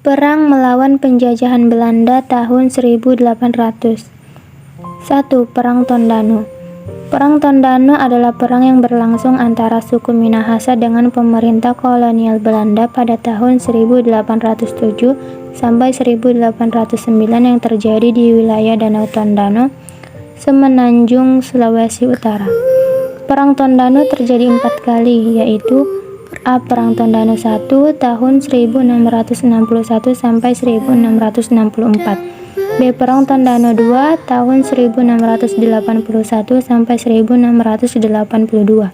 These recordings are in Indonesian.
Perang melawan penjajahan Belanda tahun 1800. 1. Perang Tondano. Perang Tondano adalah perang yang berlangsung antara suku Minahasa dengan pemerintah kolonial Belanda pada tahun 1807 sampai 1809 yang terjadi di wilayah Danau Tondano, Semenanjung, Sulawesi Utara. Perang Tondano terjadi 4 kali, yaitu A. Perang Tondano 1 tahun 1661 sampai 1664. B. Perang Tondano 2 tahun 1681 sampai 1682.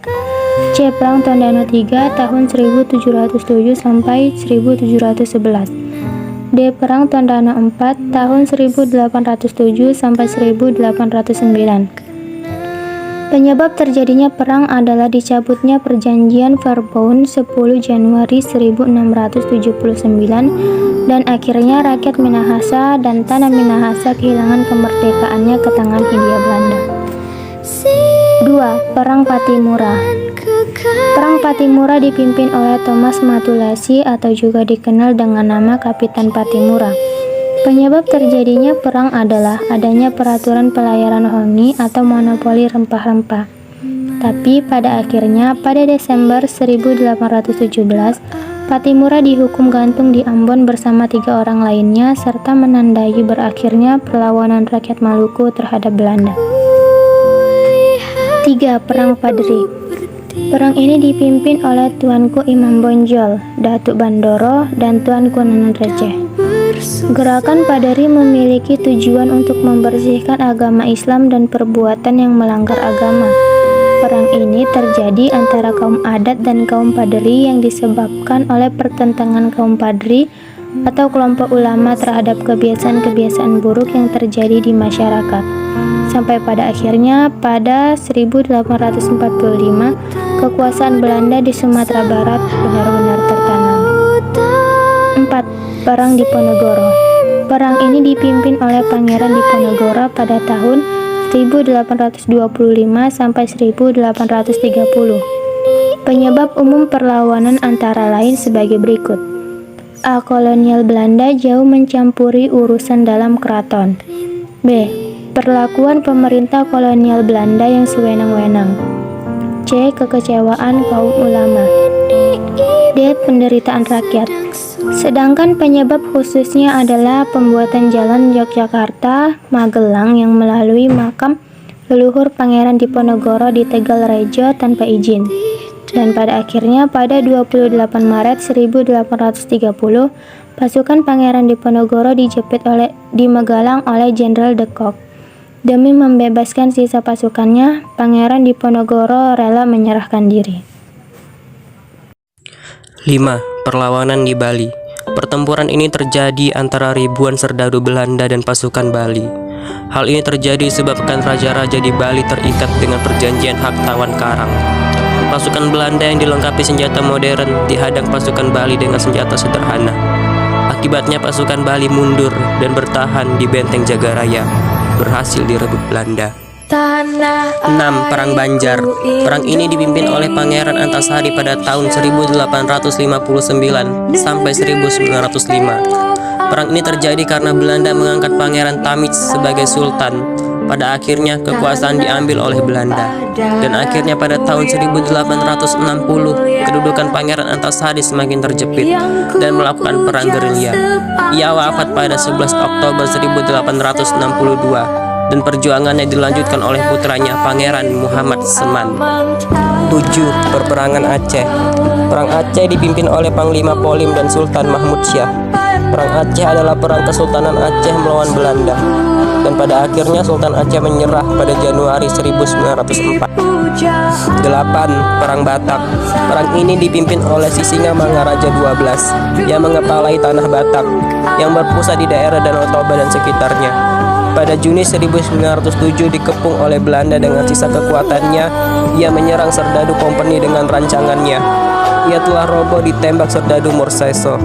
C. Perang Tondano 3 tahun 1707 sampai 1711. D. Perang Tondano 4 tahun 1807 sampai 1809. Penyebab terjadinya perang adalah dicabutnya Perjanjian Verbound 10 Januari 1679 dan akhirnya rakyat Minahasa dan tanah Minahasa kehilangan kemerdekaannya ke tangan Hindia Belanda. 2. Perang Patimura. Perang Patimura dipimpin oleh Thomas Matulasi atau juga dikenal dengan nama Kapitan Patimura. Penyebab terjadinya perang adalah adanya peraturan pelayaran honi atau monopoli rempah-rempah. Tapi pada akhirnya pada Desember 1817, Patimura dihukum gantung di Ambon bersama 3 orang lainnya serta menandai berakhirnya perlawanan rakyat Maluku terhadap Belanda. 3. Perang Padri. Perang ini dipimpin oleh Tuanku Imam Bonjol, Datuk Bandoro, dan Tuanku Nanan Receh. Gerakan Padri memiliki tujuan untuk membersihkan agama Islam dan perbuatan yang melanggar agama. Perang ini terjadi antara kaum adat dan kaum Padri yang disebabkan oleh pertentangan kaum Padri atau kelompok ulama terhadap kebiasaan-kebiasaan buruk yang terjadi di masyarakat. Sampai pada akhirnya pada 1845 kekuasaan Belanda di Sumatera Barat benar-benar tertanam. 4. Perang Diponegoro. Perang ini dipimpin oleh Pangeran Diponegoro pada tahun 1825 sampai 1830. Penyebab umum perlawanan antara lain sebagai berikut. A. Kolonial Belanda jauh mencampuri urusan dalam keraton. B. Perlakuan pemerintah kolonial Belanda yang sewenang-wenang. C. Kekecewaan kaum ulama. D. Penderitaan rakyat. Sedangkan penyebab khususnya adalah pembuatan jalan Yogyakarta Magelang yang melalui makam leluhur Pangeran Diponegoro di Tegal Rejo tanpa izin. Dan pada akhirnya pada 28 Maret 1830 pasukan Pangeran Diponegoro dijepit di Magelang oleh Jenderal de Kock. Demi membebaskan sisa pasukannya, Pangeran Diponegoro rela menyerahkan diri. 5. Perlawanan di Bali. Pertempuran ini terjadi antara ribuan serdadu Belanda dan pasukan Bali. Hal ini terjadi disebabkan raja-raja di Bali terikat dengan perjanjian hak tawan karang. Pasukan Belanda yang dilengkapi senjata modern dihadang pasukan Bali dengan senjata sederhana. Akibatnya pasukan Bali mundur dan bertahan di benteng Jagaraya, berhasil direbut Belanda. 6. Perang Banjar. Perang ini dipimpin oleh Pangeran Antasari pada tahun 1859 sampai 1905. Perang ini terjadi karena Belanda mengangkat Pangeran Tamits sebagai sultan. Pada akhirnya kekuasaan diambil oleh Belanda. Dan akhirnya pada tahun 1860 kedudukan Pangeran Antasari semakin terjepit dan melakukan perang gerilya. Ia wafat pada 11 Oktober 1862. Dan perjuangannya dilanjutkan oleh putranya Pangeran Muhammad Seman. 7. Perperangan Aceh. Perang Aceh dipimpin oleh Panglima Polim dan Sultan Mahmud Syah. Perang Aceh adalah perang Kesultanan Aceh melawan Belanda. Dan pada akhirnya Sultan Aceh menyerah pada Januari 1904. 8. Perang Batak. Perang ini dipimpin oleh Sisingamangaraja XII yang mengepalai tanah Batak yang berpusat di daerah Danau Toba dan sekitarnya. Pada Juni 1907 dikepung oleh Belanda dengan sisa kekuatannya. Ia menyerang Serdadu Kompeni dengan rancangannya. Ia telah roboh ditembak Serdadu Murseso.